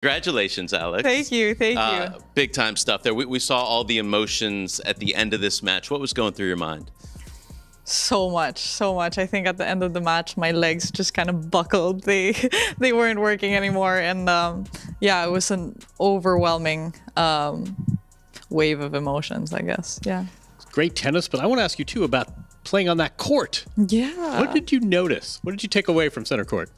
Congratulations, Alex. Thank you. Thank you. Big time stuff there. We saw all the emotions at the end of this match. What was going through your mind? So much, so much. I think at the end of the match, my legs just kind of buckled. They weren't working anymore. And yeah, it was an overwhelming wave of emotions, I guess. Yeah. Great tennis, but I want to ask you too about playing on that court. Yeah. What did you notice? What did you take away from center court?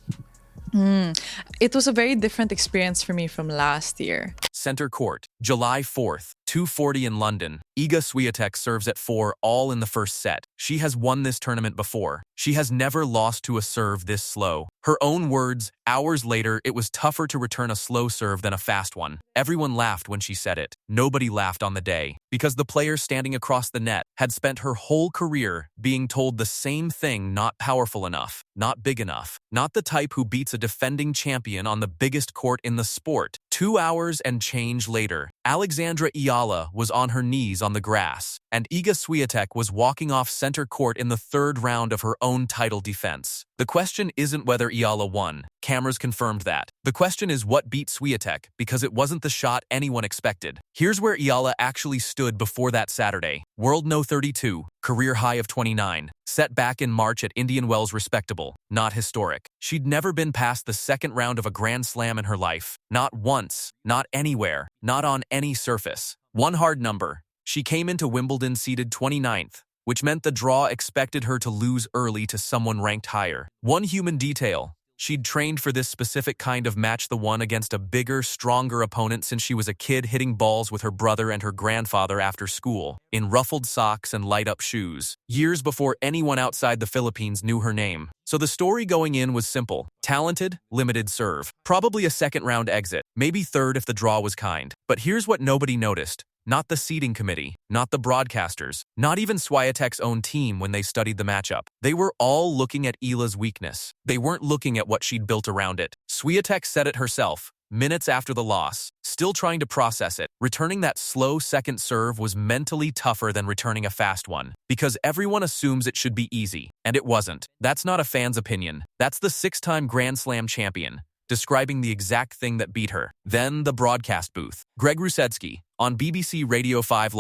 It was a very different experience for me from last year. Center court, July 4th, 2:40 in London. Iga Swiatek serves at 4 all in the first set. She has won this tournament before. She has never lost to a serve this slow. Her own words, hours later, it was tougher to return a slow serve than a fast one. Everyone laughed when she said it. Nobody laughed on the day, because the player standing across the net had spent her whole career being told the same thing: not powerful enough, not big enough, not the type who beats a defending champion on the biggest court in the sport. 2 hours and change later, Alexandra Eala was on her knees on the grass, and Iga Swiatek was walking off center court in the third round of her own title defense. The question isn't whether Eala won. Cameras confirmed that. The question is what beat Swiatek, because it wasn't the shot anyone expected. Here's where Eala actually stood before that Saturday. World No. 32, career high of 29. Set back in March at Indian Wells, respectable, not historic. She'd never been past the second round of a Grand Slam in her life. Not once, not anywhere, not on any surface. One hard number. She came into Wimbledon seeded 29th, which meant the draw expected her to lose early to someone ranked higher. One human detail. She'd trained for this specific kind of match, the one against a bigger, stronger opponent, since she was a kid, hitting balls with her brother and her grandfather after school, in ruffled socks and light-up shoes, years before anyone outside the Philippines knew her name. So the story going in was simple. Talented, limited serve. Probably a second-round exit, maybe third if the draw was kind. But here's what nobody noticed. Not the seeding committee, not the broadcasters, not even Swiatek's own team when they studied the matchup. They were all looking at Eala's weakness. They weren't looking at what she'd built around it. Swiatek said it herself, minutes after the loss, still trying to process it. Returning that slow second serve was mentally tougher than returning a fast one, because everyone assumes it should be easy, and it wasn't. That's not a fan's opinion. That's the 6-time Grand Slam champion, describing the exact thing that beat her. Then the broadcast booth. Greg Rusetsky, on BBC Radio 5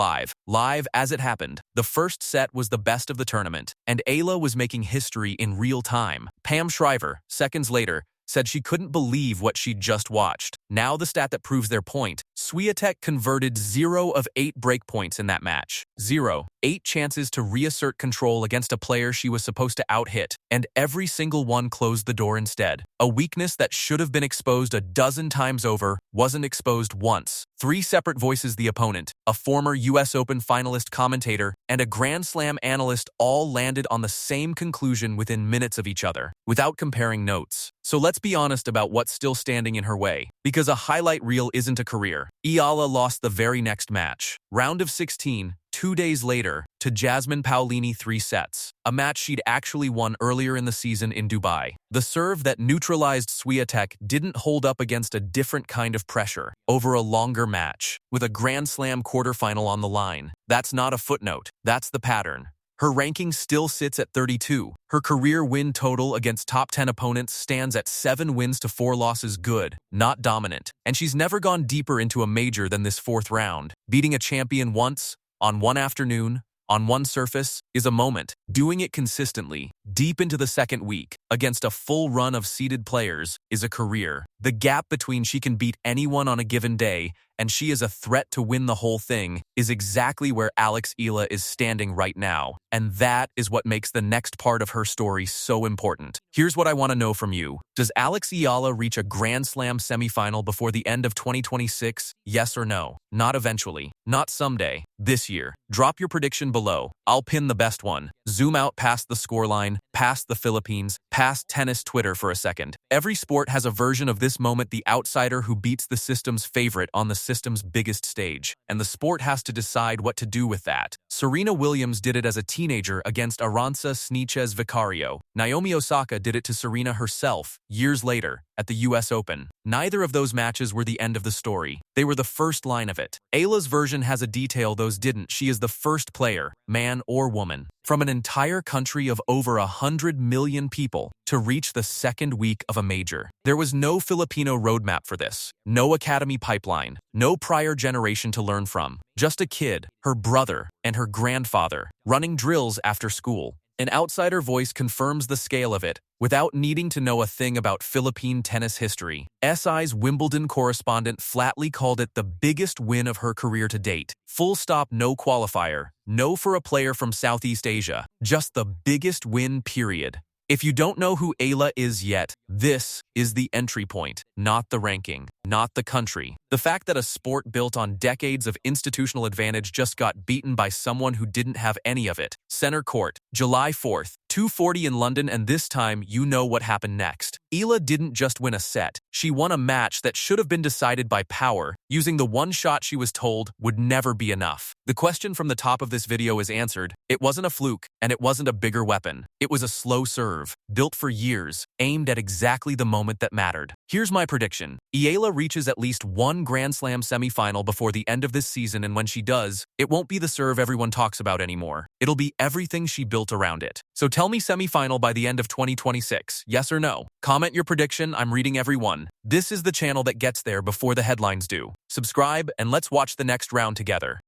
live as it happened. The first set was the best of the tournament, and Eala was making history in real time. Pam Shriver, seconds later, said she couldn't believe what she'd just watched. Now the stat that proves their point. Swiatek converted 0 of 8 breakpoints in that match. 0. 8 chances to reassert control against a player she was supposed to out-hit, and every single one closed the door instead. A weakness that should have been exposed a dozen times over wasn't exposed once. 3 separate voices: the opponent, a former US Open finalist commentator, and a Grand Slam analyst, all landed on the same conclusion within minutes of each other, without comparing notes. So let's be honest about what's still standing in her way, because a highlight reel isn't a career. Eala lost the very next match, round of 16, 2 days later, to Jasmine Paolini 3 sets, a match she'd actually won earlier in the season in Dubai. The serve that neutralized Swiatek didn't hold up against a different kind of pressure, over a longer match, with a Grand Slam quarterfinal on the line. That's not a footnote, that's the pattern. Her ranking still sits at 32. Her career win total against top 10 opponents stands at 7 wins to 4 losses, good, not dominant. And she's never gone deeper into a major than this 4th round. Beating a champion once, on one afternoon, on one surface, is a moment. Doing it consistently, deep into the second week, against a full run of seeded players, is a career. The gap between she can beat anyone on a given day and she is a threat to win the whole thing is exactly where Alex Eala is standing right now. And that is what makes the next part of her story so important. Here's what I want to know from you. Does Alex Eala reach a Grand Slam semifinal before the end of 2026? Yes or no? Not eventually. Not someday. This year. Drop your prediction below. I'll pin the best one. Zoom out past the scoreline, past the Philippines, past tennis Twitter for a second. Every sport has a version of this moment, the outsider who beats the system's favorite on the system's biggest stage. And the sport has to decide what to do with that. Serena Williams did it as a teenager against Arantxa Sánchez Vicario. Naomi Osaka did it to Serena herself, years later, at the US Open. Neither of those matches were the end of the story. They were the first line of it. Eala's version has a detail those didn't. She is the first player, man or woman, from an entire country of over 100 million people to reach the second week of a major. There was no Filipino roadmap for this, no academy pipeline, no prior generation to learn from. Just a kid, her brother, and her grandfather, running drills after school. An outsider voice confirms the scale of it, without needing to know a thing about Philippine tennis history. SI's Wimbledon correspondent flatly called it the biggest win of her career to date. Full stop, no qualifier. No for a player from Southeast Asia. Just the biggest win, period. If you don't know who Eala is yet, this is the entry point, not the ranking, not the country. The fact that a sport built on decades of institutional advantage just got beaten by someone who didn't have any of it. Center court, July 4th, 2:40 in London, and this time you know what happened next. Eala didn't just win a set, she won a match that should have been decided by power, using the one shot she was told would never be enough. The question from the top of this video is answered. It wasn't a fluke, and it wasn't a bigger weapon. It was a slow serve, built for years, aimed at exactly the moment that mattered. Here's my prediction. Eala reaches at least one Grand Slam semifinal before the end of this season, and when she does, it won't be the serve everyone talks about anymore. It'll be everything she built around it. So tell me semifinal by the end of 2026, yes or no? Comment your prediction, I'm reading every one. This is the channel that gets there before the headlines do. Subscribe, and let's watch the next round together.